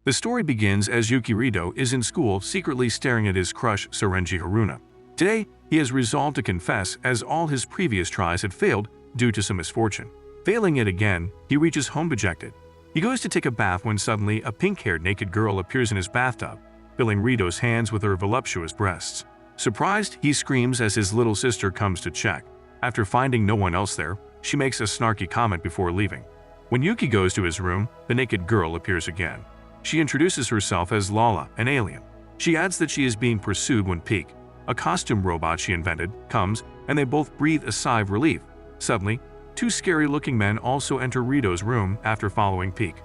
The story begins as Yuki Rito is in school secretly staring at his crush Sorenji Haruna. Today, he has resolved to confess as all his previous tries had failed due to some misfortune. Failing it again, he reaches home dejected. He goes to take a bath when suddenly a pink-haired naked girl appears in his bathtub, filling Rito's hands with her voluptuous breasts. Surprised, he screams as his little sister comes to check. After finding no one else there, she makes a snarky comment before leaving. When Yuki goes to his room, the naked girl appears again. She introduces herself as Lala, an alien. She adds that she is being pursued when Peak, a costume robot she invented, comes, and they both breathe a sigh of relief. Suddenly, two scary-looking men also enter Rito's room after following Peak.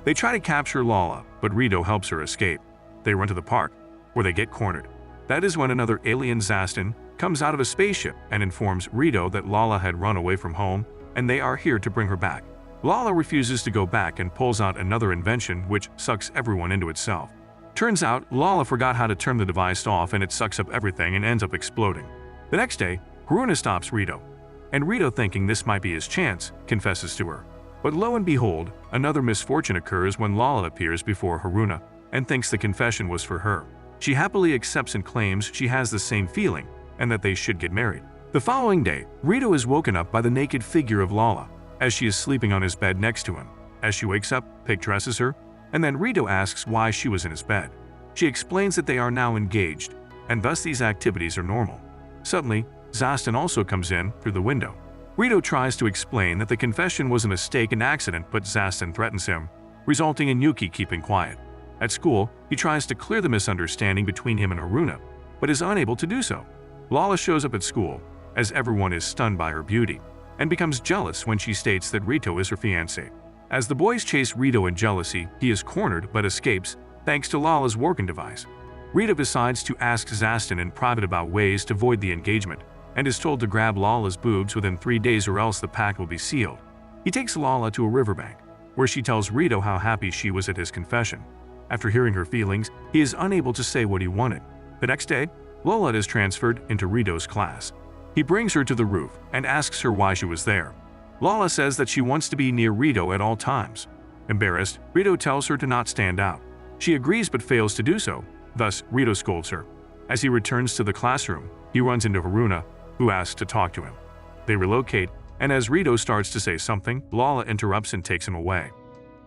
They try to capture Lala, but Rito helps her escape. They run to the park, where they get cornered. That is when another alien Zastin comes out of a spaceship and informs Rito that Lala had run away from home and they are here to bring her back. Lala refuses to go back and pulls out another invention which sucks everyone into itself. Turns out, Lala forgot how to turn the device off and it sucks up everything and ends up exploding. The next day, Haruna stops Rito, and Rito, thinking this might be his chance, confesses to her. But lo and behold, another misfortune occurs when Lala appears before Haruna and thinks the confession was for her. She happily accepts and claims she has the same feeling and that they should get married. The following day, Rito is woken up by the naked figure of Lala, as she is sleeping on his bed next to him. As she wakes up, Pig dresses her, and then Rito asks why she was in his bed. She explains that they are now engaged, and thus these activities are normal. Suddenly, Zastin also comes in through the window. Rito tries to explain that the confession was a mistake and accident, but Zastin threatens him, resulting in Yuki keeping quiet. At school, he tries to clear the misunderstanding between him and Haruna, but is unable to do so. Lala shows up at school, as everyone is stunned by her beauty, and becomes jealous when she states that Rito is her fiancé. As the boys chase Rito in jealousy, he is cornered but escapes thanks to Lala's working device. Rito decides to ask Zastin in private about ways to void the engagement, and is told to grab Lala's boobs within 3 days or else the pact will be sealed. He takes Lala to a riverbank, where she tells Rito how happy she was at his confession. After hearing her feelings, he is unable to say what he wanted. The next day, Lola is transferred into Rito's class. He brings her to the roof and asks her why she was there. Lala says that she wants to be near Rito at all times. Embarrassed, Rito tells her to not stand out. She agrees but fails to do so, thus Rito scolds her. As he returns to the classroom, he runs into Haruna, who asks to talk to him. They relocate, and as Rito starts to say something, Lala interrupts and takes him away.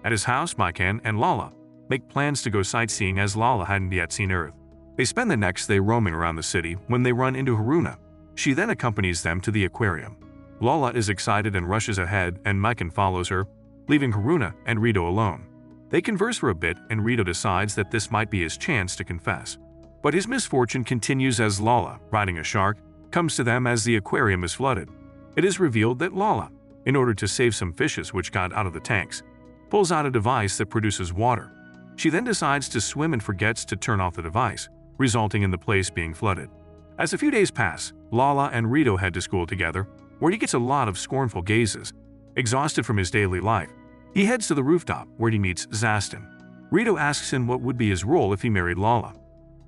At his house, Maiken and Lala make plans to go sightseeing as Lala hadn't yet seen Earth. They spend the next day roaming around the city when they run into Haruna. She then accompanies them to the aquarium. Lala is excited and rushes ahead, and Maiken follows her, leaving Haruna and Rito alone. They converse for a bit, and Rito decides that this might be his chance to confess. But his misfortune continues as Lala, riding a shark, comes to them as the aquarium is flooded. It is revealed that Lala, in order to save some fishes which got out of the tanks, pulls out a device that produces water. She then decides to swim and forgets to turn off the device, resulting in the place being flooded. As a few days pass, Lala and Rito head to school together, where he gets a lot of scornful gazes. Exhausted from his daily life, he heads to the rooftop where he meets Zastin. Rito asks him what would be his role if he married Lala,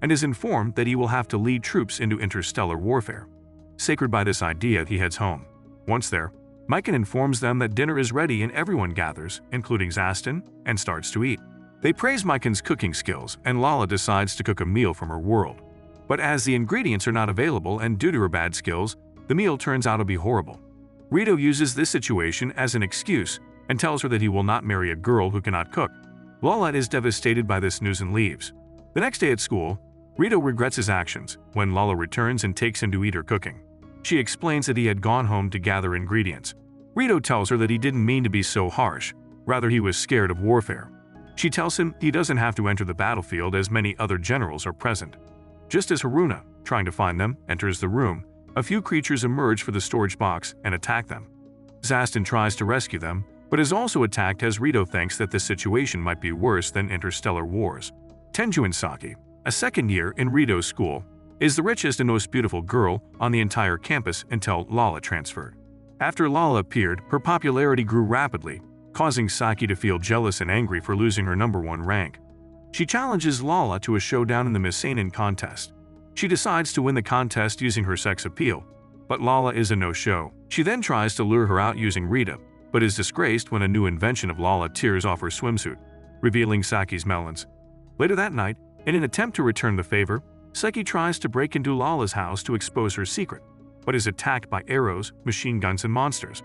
and is informed that he will have to lead troops into interstellar warfare. Sacred by this idea, he heads home. Once there, Maiken informs them that dinner is ready and everyone gathers, including Zastin, and starts to eat. They praise Maiken's cooking skills, and Lala decides to cook a meal from her world. But as the ingredients are not available and due to her bad skills, the meal turns out to be horrible. Rito uses this situation as an excuse and tells her that he will not marry a girl who cannot cook. Lala is devastated by this news and leaves. The next day at school, Rito regrets his actions when Lala returns and takes him to eat her cooking. She explains that he had gone home to gather ingredients. Rito tells her that he didn't mean to be so harsh, rather he was scared of warfare. She tells him he doesn't have to enter the battlefield as many other generals are present. Just as Haruna, trying to find them, enters the room, a few creatures emerge for the storage box and attack them. Zastin tries to rescue them, but is also attacked as Rito thinks that this situation might be worse than interstellar wars. Tenju Saki, a second year in Rito's school, is the richest and most beautiful girl on the entire campus until Lala transferred. After Lala appeared, her popularity grew rapidly, causing Saki to feel jealous and angry for losing her #1 rank. She challenges Lala to a showdown in the Miss Seinen contest. She decides to win the contest using her sex appeal, but Lala is a no-show. She then tries to lure her out using Rita, but is disgraced when a new invention of Lala tears off her swimsuit, revealing Saki's melons. Later that night, in an attempt to return the favor, Seki tries to break into Lala's house to expose her secret, but is attacked by arrows, machine guns, and monsters.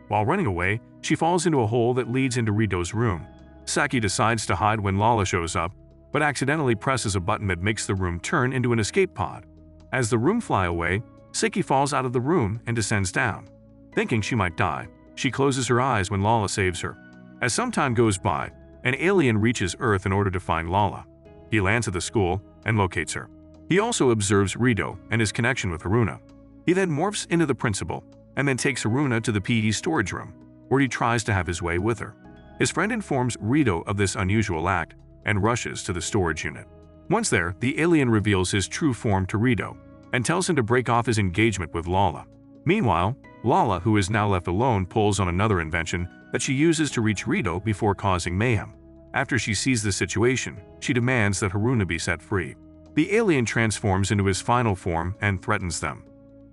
While running away, she falls into a hole that leads into Rito's room. Seki decides to hide when Lala shows up, but accidentally presses a button that makes the room turn into an escape pod. As the room fly away, Seki falls out of the room and descends down. Thinking she might die, she closes her eyes when Lala saves her. As some time goes by, an alien reaches Earth in order to find Lala. He lands at the school and locates her. He also observes Rito and his connection with Haruna. He then morphs into the principal and then takes Haruna to the PE storage room, where he tries to have his way with her. His friend informs Rito of this unusual act and rushes to the storage unit. Once there, the alien reveals his true form to Rito and tells him to break off his engagement with Lala. Meanwhile, Lala, who is now left alone, pulls on another invention that she uses to reach Rito before causing mayhem. After she sees the situation, she demands that Haruna be set free. The alien transforms into his final form and threatens them.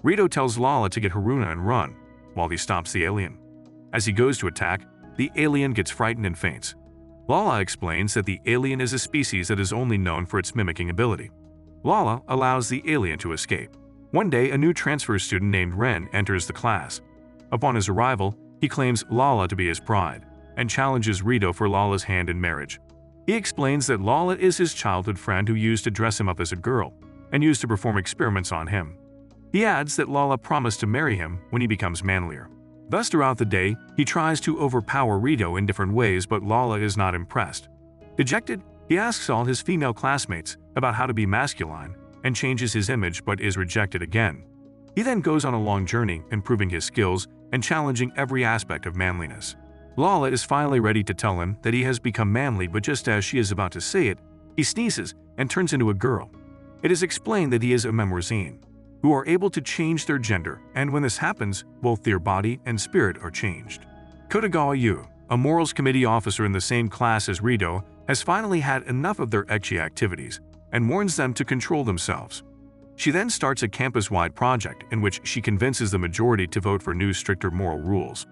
Rito tells Lala to get Haruna and run, while he stops the alien. As he goes to attack, the alien gets frightened and faints. Lala explains that the alien is a species that is only known for its mimicking ability. Lala allows the alien to escape. One day, a new transfer student named Ren enters the class. Upon his arrival, he claims Lala to be his bride and challenges Rito for Lala's hand in marriage. He explains that Lala is his childhood friend who used to dress him up as a girl and used to perform experiments on him. He adds that Lala promised to marry him when he becomes manlier. Thus, throughout the day, he tries to overpower Rito in different ways, but Lala is not impressed. Dejected, he asks all his female classmates about how to be masculine and changes his image but is rejected again. He then goes on a long journey, improving his skills and challenging every aspect of manliness. Lala is finally ready to tell him that he has become manly, but just as she is about to say it, he sneezes and turns into a girl. It is explained that he is a Memorizine, who are able to change their gender, and when this happens, both their body and spirit are changed. Kotagawa Yu, a morals committee officer in the same class as Rito, has finally had enough of their ecchi activities and warns them to control themselves. She then starts a campus-wide project in which she convinces the majority to vote for new, stricter moral rules.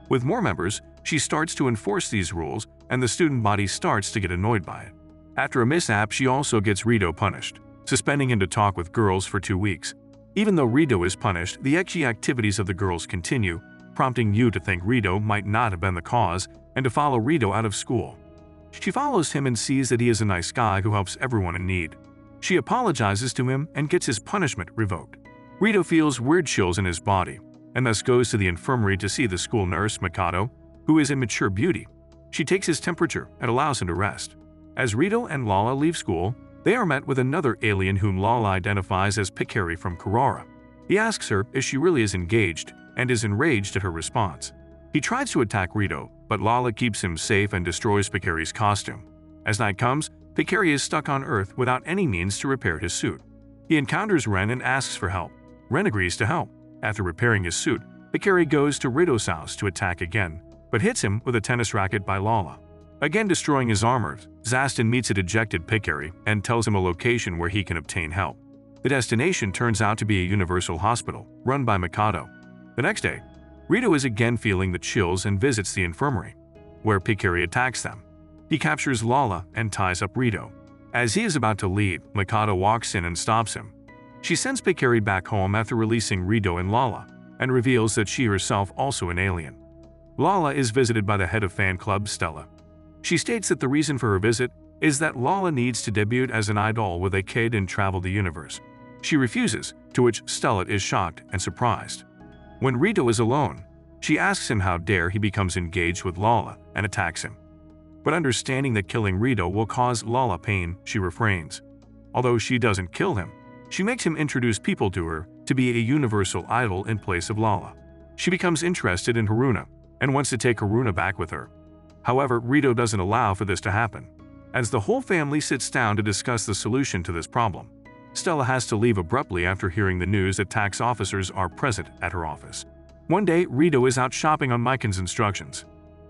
With more members, she starts to enforce these rules, and the student body starts to get annoyed by it. After a mishap, she also gets Rito punished, suspending him to talk with girls for 2 weeks. Even though Rito is punished, the ecchi activities of the girls continue, prompting Yu to think Rito might not have been the cause and to follow Rito out of school. She follows him and sees that he is a nice guy who helps everyone in need. She apologizes to him and gets his punishment revoked. Rito feels weird chills in his body and thus goes to the infirmary to see the school nurse, Mikado, who is a mature beauty. She takes his temperature and allows him to rest. As Rito and Lala leave school, they are met with another alien whom Lala identifies as Pikari from Kurara. He asks her if she really is engaged and is enraged at her response. He tries to attack Rito, but Lala keeps him safe and destroys Pikari's costume. As night comes, Pikari is stuck on Earth without any means to repair his suit. He encounters Ren and asks for help. Ren agrees to help. After repairing his suit, Pikari goes to Rito's house to attack again, but hits him with a tennis racket by Lala. Again destroying his armor, Zastin meets a dejected Pikari and tells him a location where he can obtain help. The destination turns out to be a universal hospital, run by Mikado. The next day, Rito is again feeling the chills and visits the infirmary, where Pikari attacks them. He captures Lala and ties up Rito. As he is about to leave, Mikado walks in and stops him. She sends Pikari back home after releasing Rito and Lala, and reveals that she herself also an alien. Lala is visited by the head of fan club, Stella. She states that the reason for her visit is that Lala needs to debut as an idol with a kid and travel the universe. She refuses, to which Stella is shocked and surprised. When Rito is alone, she asks him how dare he becomes engaged with Lala and attacks him. But understanding that killing Rito will cause Lala pain, she refrains. Although she doesn't kill him, she makes him introduce people to her to be a universal idol in place of Lala. She becomes interested in Haruna and wants to take Haruna back with her. However, Rito doesn't allow for this to happen. As the whole family sits down to discuss the solution to this problem, Stella has to leave abruptly after hearing the news that tax officers are present at her office. One day, Rito is out shopping on Miken's instructions.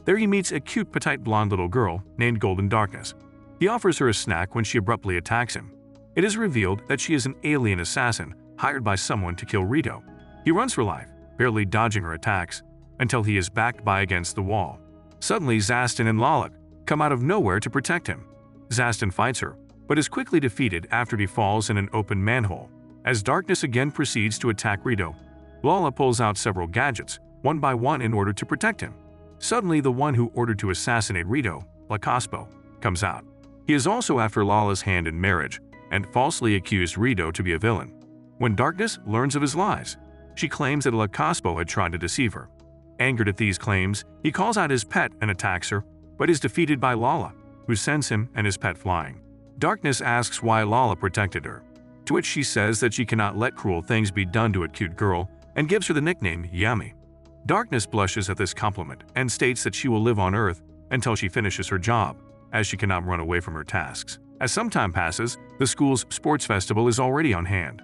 There he meets a cute petite blonde little girl named Golden Darkness. He offers her a snack when she abruptly attacks him. It is revealed that she is an alien assassin hired by someone to kill Rito. He runs for life, barely dodging her attacks, until he is backed by against the wall. Suddenly, Zastin and Lalak come out of nowhere to protect him. Zaston fights her, but is quickly defeated after he falls in an open manhole. As darkness again proceeds to attack Rito, Lala pulls out several gadgets, one by one in order to protect him. Suddenly, the one who ordered to assassinate Rito, Lacaspo, comes out. He is also after Lala's hand in marriage, and falsely accused Rito to be a villain. When Darkness learns of his lies, she claims that Lacaspo had tried to deceive her. Angered at these claims, he calls out his pet and attacks her, but is defeated by Lala, who sends him and his pet flying. Darkness asks why Lala protected her, to which she says that she cannot let cruel things be done to a cute girl and gives her the nickname Yummy. Darkness blushes at this compliment and states that she will live on Earth until she finishes her job, as she cannot run away from her tasks. As some time passes, the school's sports festival is already on hand.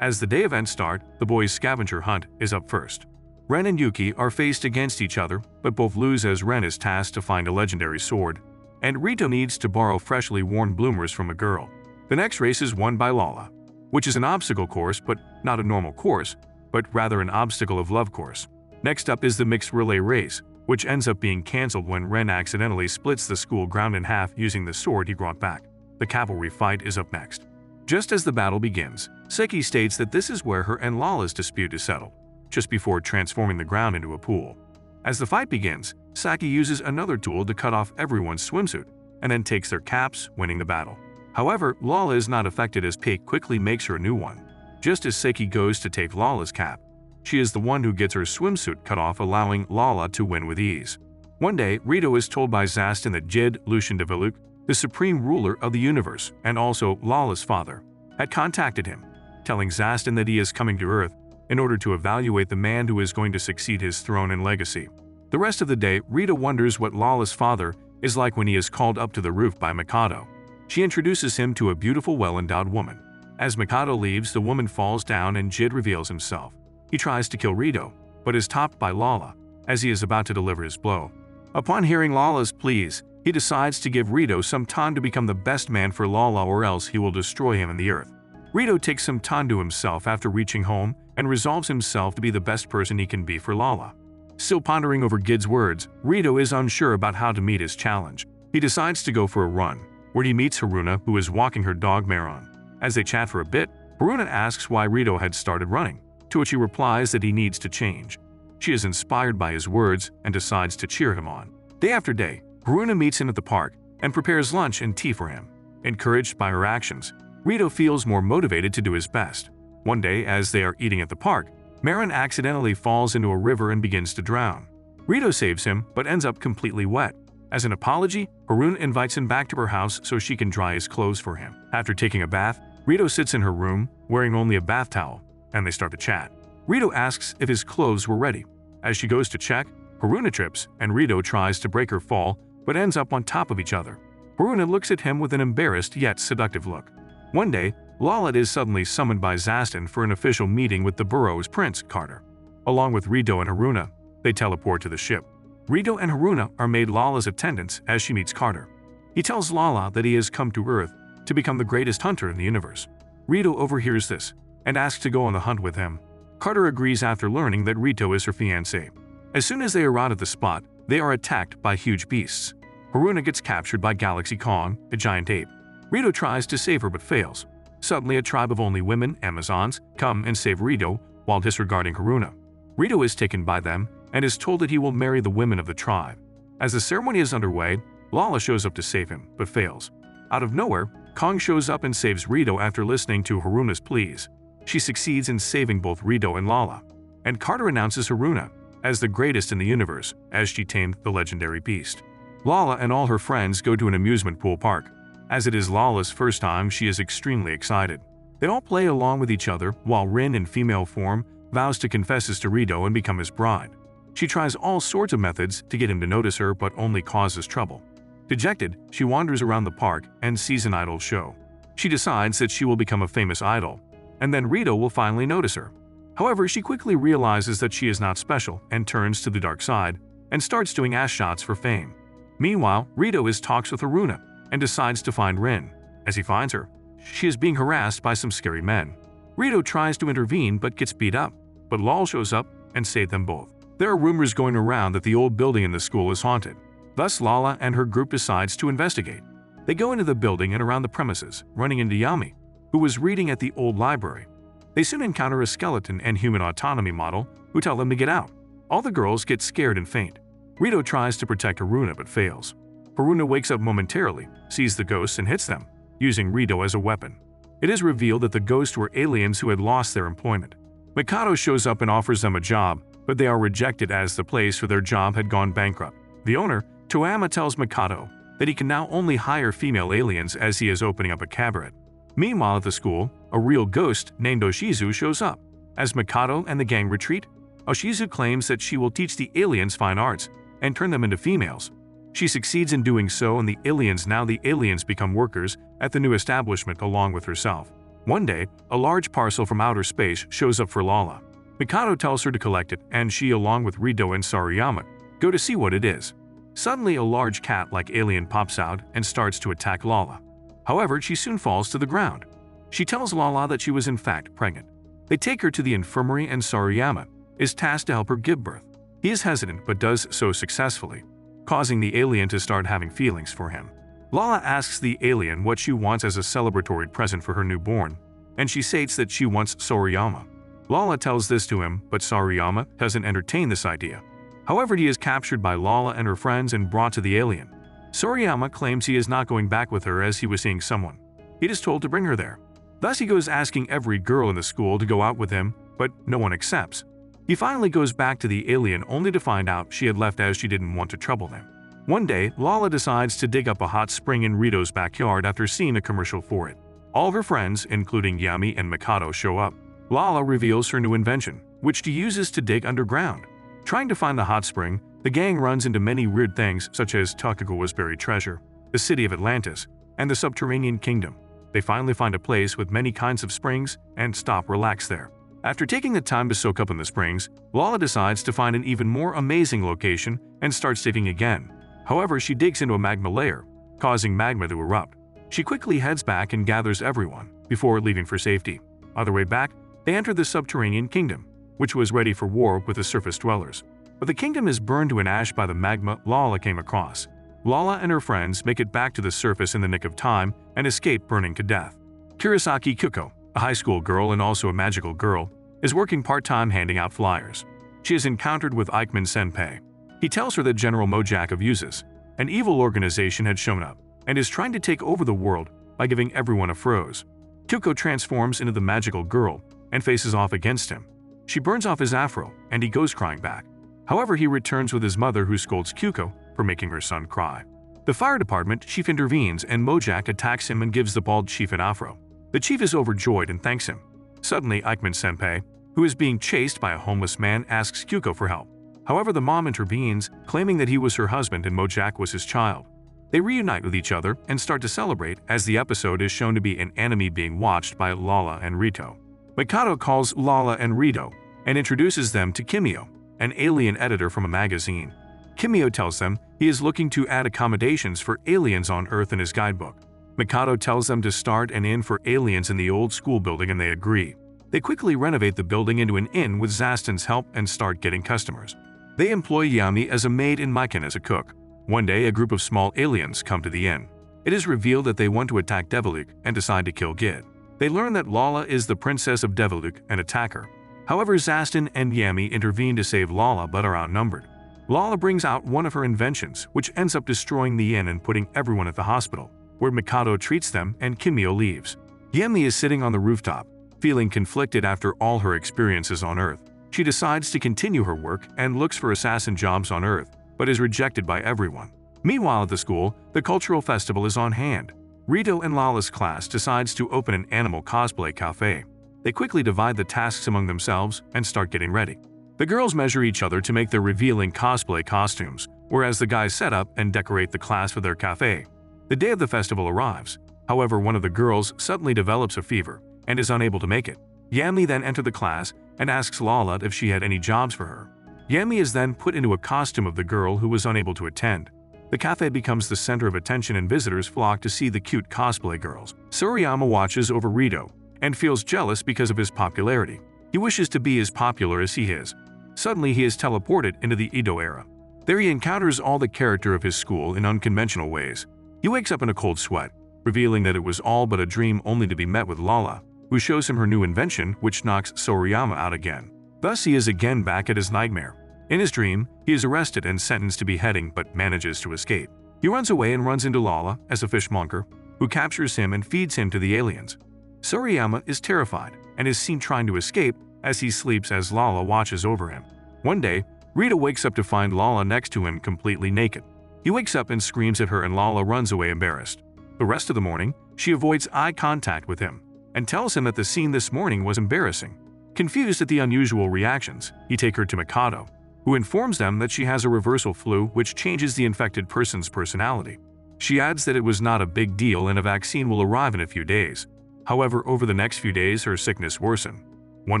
As the day events start, the boys' scavenger hunt is up first. Ren and Yuki are faced against each other, but both lose as Ren is tasked to find a legendary sword, and Rito needs to borrow freshly worn bloomers from a girl. The next race is won by Lala, which is an obstacle course, but not a normal course, but rather an obstacle of love course. Next up is the mixed relay race, which ends up being cancelled when Ren accidentally splits the school ground in half using the sword he brought back. The cavalry fight is up next. Just as the battle begins, Seki states that this is where her and Lala's dispute is settled, just before transforming the ground into a pool. As the fight begins, Saki uses another tool to cut off everyone's swimsuit, and then takes their caps, winning the battle. However, Lala is not affected as Pate quickly makes her a new one. Just as Seki goes to take Lala's cap, she is the one who gets her swimsuit cut off, allowing Lala to win with ease. One day, Rito is told by Zaston that Jid Lucien de Veluc, the supreme ruler of the universe and also Lala's father, had contacted him, telling Zaston that he is coming to Earth in order to evaluate the man who is going to succeed his throne and legacy. The rest of the day, Rita wonders what Lala's father is like when he is called up to the roof by Mikado. She introduces him to a beautiful, well-endowed woman. As Mikado leaves, the woman falls down and Jid reveals himself. He tries to kill Rito, but is topped by Lala as he is about to deliver his blow. Upon hearing Lala's pleas, he decides to give Rito some time to become the best man for Lala, or else he will destroy him in the earth. Rito takes some time to himself after reaching home and resolves himself to be the best person he can be for Lala. Still pondering over Gid's words, Rito is unsure about how to meet his challenge. He decides to go for a run, where he meets Haruna, who is walking her dog Maron. As they chat for a bit, Haruna asks why Rito had started running, to which he replies that he needs to change. She is inspired by his words and decides to cheer him on. Day after day, Haruna meets him at the park and prepares lunch and tea for him. Encouraged by her actions, Rito feels more motivated to do his best. One day, as they are eating at the park, Maron accidentally falls into a river and begins to drown. Rito saves him, but ends up completely wet. As an apology, Haruna invites him back to her house so she can dry his clothes for him. After taking a bath, Rito sits in her room, wearing only a bath towel, and they start to chat. Rito asks if his clothes were ready. As she goes to check, Haruna trips, and Rito tries to break her fall, but ends up on top of each other. Haruna looks at him with an embarrassed yet seductive look. One day, Lala is suddenly summoned by Zaston for an official meeting with the borough's Prince Carter. Along with Rito and Haruna, they teleport to the ship. Rito and Haruna are made Lala's attendants as she meets Carter. He tells Lala that he has come to Earth to become the greatest hunter in the universe. Rito overhears this and asks to go on the hunt with him. Carter agrees after learning that Rito is her fiancé. As soon as they arrive at the spot, they are attacked by huge beasts. Haruna gets captured by Galaxy Kong, a giant ape. Rito tries to save her but fails. Suddenly, a tribe of only women, Amazons, come and save Rito while disregarding Haruna. Rito is taken by them and is told that he will marry the women of the tribe. As the ceremony is underway, Lala shows up to save him, but fails. Out of nowhere, Kong shows up and saves Rito after listening to Haruna's pleas. She succeeds in saving both Rito and Lala, and Carter announces Haruna as the greatest in the universe as she tamed the legendary beast. Lala and all her friends go to an amusement pool park. As it is Lala's first time, she is extremely excited. They all play along with each other while Rin, in female form, vows to confess to Rito and become his bride. She tries all sorts of methods to get him to notice her, but only causes trouble. Dejected, she wanders around the park and sees an idol show. She decides that she will become a famous idol, and then Rito will finally notice her. However, she quickly realizes that she is not special and turns to the dark side and starts doing ass shots for fame. Meanwhile, Rito is talks with Haruna and decides to find Rin. As he finds her, she is being harassed by some scary men. Rito tries to intervene but gets beat up, but Lal shows up and saves them both. There are rumors going around that the old building in the school is haunted. Thus, Lala and her group decides to investigate. They go into the building and around the premises, running into Yami, who was reading at the old library. They soon encounter a skeleton and human autonomy model who tell them to get out. All the girls get scared and faint. Rito tries to protect Haruna but fails. Haruna wakes up momentarily, sees the ghosts and hits them, using Rito as a weapon. It is revealed that the ghosts were aliens who had lost their employment. Mikado shows up and offers them a job, but they are rejected as the place for their job had gone bankrupt. The owner, Toyama, tells Mikado that he can now only hire female aliens as he is opening up a cabaret. Meanwhile at the school, a real ghost named Oshizu shows up. As Mikado and the gang retreat, Oshizu claims that she will teach the aliens fine arts and turn them into females. She succeeds in doing so, and the aliens become workers at the new establishment along with herself. One day, a large parcel from outer space shows up for Lala. Mikado tells her to collect it, and she, along with Rito and Sariyama, go to see what it is. Suddenly, a large cat-like alien pops out and starts to attack Lala. However, she soon falls to the ground. She tells Lala that she was in fact pregnant. They take her to the infirmary, and Sariyama is tasked to help her give birth. He is hesitant but does so successfully, causing the alien to start having feelings for him. Lala asks the alien what she wants as a celebratory present for her newborn, and she states that she wants Sariyama. Lala tells this to him, but Sariyama doesn't entertain this idea. However, he is captured by Lala and her friends and brought to the alien. Sariyama claims he is not going back with her as he was seeing someone. He is told to bring her there. Thus he goes asking every girl in the school to go out with him, but no one accepts. He finally goes back to the alien only to find out she had left as she didn't want to trouble them. One day, Lala decides to dig up a hot spring in Rito's backyard after seeing a commercial for it. All of her friends, including Yami and Mikado, show up. Lala reveals her new invention, which she uses to dig underground. Trying to find the hot spring, the gang runs into many weird things such as Tokugawa's buried treasure, the city of Atlantis, and the subterranean kingdom. They finally find a place with many kinds of springs and relax there. After taking the time to soak up in the springs, Lala decides to find an even more amazing location and starts digging again. However, she digs into a magma layer, causing magma to erupt. She quickly heads back and gathers everyone before leaving for safety. On their way back, they enter the subterranean kingdom, which was ready for war with the surface dwellers. But the kingdom is burned to an ash by the magma Lala came across. Lala and her friends make it back to the surface in the nick of time and escape burning to death. Kurosaki Kuko, a high school girl and also a magical girl, is working part-time handing out flyers. She is encountered with Eichmann Senpai. He tells her that General Mojak of Uzis, an evil organization, had shown up and is trying to take over the world by giving everyone a froze. Kuko transforms into the magical girl and faces off against him. She burns off his afro and he goes crying back. However, he returns with his mother, who scolds Kuko for making her son cry. The fire department chief intervenes and Mojak attacks him and gives the bald chief an afro. The chief is overjoyed and thanks him. Suddenly, Eichmann Senpai, who is being chased by a homeless man, asks Kuko for help. However, the mom intervenes, claiming that he was her husband and Mojak was his child. They reunite with each other and start to celebrate, as the episode is shown to be an anime being watched by Lala and Rito. Mikado calls Lala and Rito and introduces them to Kimio, an alien editor from a magazine. Kimio tells them he is looking to add accommodations for aliens on Earth in his guidebook. Mikado tells them to start an inn for aliens in the old school building, and they agree. They quickly renovate the building into an inn with Zaston's help and start getting customers. They employ Yami as a maid and Maiken as a cook. One day, a group of small aliens come to the inn. It is revealed that they want to attack Deviluk and decide to kill Gid. They learn that Lala is the princess of Deviluk and attack her. However, Zaston and Yami intervene to save Lala but are outnumbered. Lala brings out one of her inventions, which ends up destroying the inn and putting everyone at the hospital, where Mikado treats them and Kimio leaves. Yami is sitting on the rooftop, feeling conflicted after all her experiences on Earth. She decides to continue her work and looks for assassin jobs on Earth, but is rejected by everyone. Meanwhile at the school, the cultural festival is on hand. Rito and Lala's class decides to open an animal cosplay cafe. They quickly divide the tasks among themselves and start getting ready. The girls measure each other to make their revealing cosplay costumes, whereas the guys set up and decorate the class for their cafe. The day of the festival arrives. However, one of the girls suddenly develops a fever and is unable to make it. Yami then enters the class and asks Lala if she had any jobs for her. Yami is then put into a costume of the girl who was unable to attend. The cafe becomes the center of attention and visitors flock to see the cute cosplay girls. Suriyama watches over Rito and feels jealous because of his popularity. He wishes to be as popular as he is. Suddenly, he is teleported into the Edo era. There he encounters all the character of his school in unconventional ways. He wakes up in a cold sweat, revealing that it was all but a dream, only to be met with Lala, who shows him her new invention, which knocks Soriyama out again. Thus, he is again back at his nightmare. In his dream, he is arrested and sentenced to beheading, but manages to escape. He runs away and runs into Lala as a fishmonger, who captures him and feeds him to the aliens. Soriyama is terrified and is seen trying to escape as he sleeps as Lala watches over him. One day, Rita wakes up to find Lala next to him completely naked. He wakes up and screams at her, and Lala runs away embarrassed. The rest of the morning, she avoids eye contact with him and tells him that the scene this morning was embarrassing. Confused at the unusual reactions, he takes her to Mikado, who informs them that she has a reversal flu which changes the infected person's personality. She adds that it was not a big deal and a vaccine will arrive in a few days. However, over the next few days, her sickness worsens. One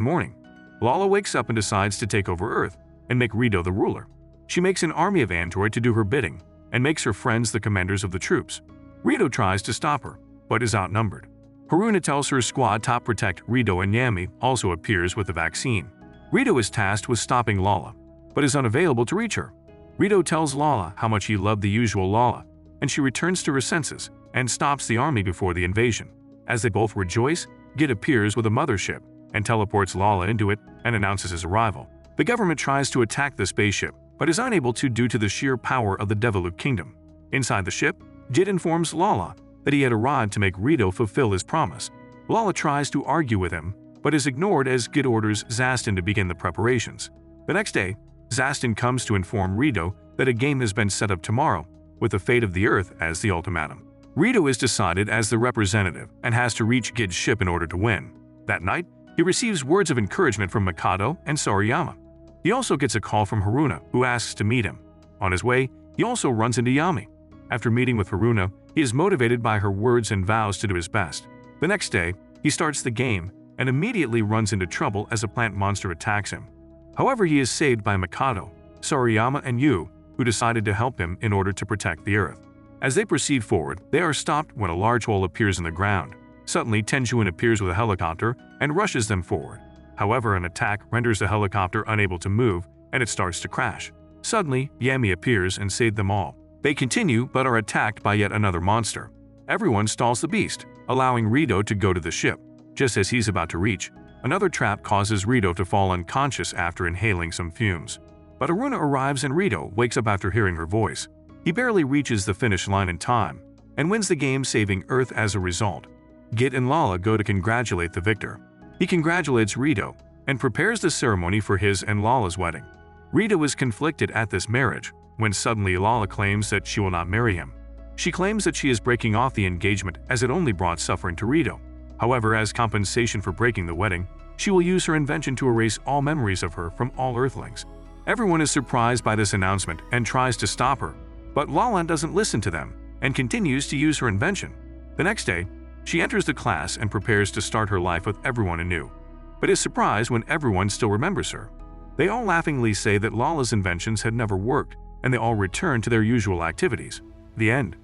morning, Lala wakes up and decides to take over Earth and make Rito the ruler. She makes an army of android to do her bidding and makes her friends the commanders of the troops. Rito tries to stop her, but is outnumbered. Haruna tells her squad to protect Rito, and Yami also appears with the vaccine. Rito is tasked with stopping Lala, but is unavailable to reach her. Rito tells Lala how much he loved the usual Lala, and she returns to her senses and stops the army before the invasion. As they both rejoice, Gid appears with a mothership and teleports Lala into it and announces his arrival. The government tries to attack the spaceship, but is unable to due to the sheer power of the Deviluke Kingdom. Inside the ship, Gid informs Lala that he had arrived to make Rito fulfill his promise. Lala tries to argue with him, but is ignored as Gid orders Zastin to begin the preparations. The next day, Zastin comes to inform Rito that a game has been set up tomorrow, with the fate of the Earth as the ultimatum. Rito is decided as the representative and has to reach Gid's ship in order to win. That night, he receives words of encouragement from Mikado and Soriyama. He also gets a call from Haruna, who asks to meet him. On his way, he also runs into Yami. After meeting with Haruna, he is motivated by her words and vows to do his best. The next day, he starts the game and immediately runs into trouble as a plant monster attacks him. However, he is saved by Mikado, Soriyama, and Yu, who decided to help him in order to protect the Earth. As they proceed forward, they are stopped when a large hole appears in the ground. Suddenly, Tenjuin appears with a helicopter and rushes them forward. However, an attack renders the helicopter unable to move, and it starts to crash. Suddenly, Yami appears and saves them all. They continue but are attacked by yet another monster. Everyone stalls the beast, allowing Rito to go to the ship. Just as he's about to reach, another trap causes Rito to fall unconscious after inhaling some fumes. But Haruna arrives and Rito wakes up after hearing her voice. He barely reaches the finish line in time and wins the game, saving Earth as a result. Gid and Lala go to congratulate the victor. He congratulates Rito and prepares the ceremony for his and Lala's wedding. Rito is conflicted at this marriage when suddenly Lala claims that she will not marry him. She claims that she is breaking off the engagement as it only brought suffering to Rito. However, as compensation for breaking the wedding, she will use her invention to erase all memories of her from all Earthlings. Everyone is surprised by this announcement and tries to stop her, but Lala doesn't listen to them and continues to use her invention. The next day, she enters the class and prepares to start her life with everyone anew, but is surprised when everyone still remembers her. They all laughingly say that Lala's inventions had never worked, and they all return to their usual activities. The end.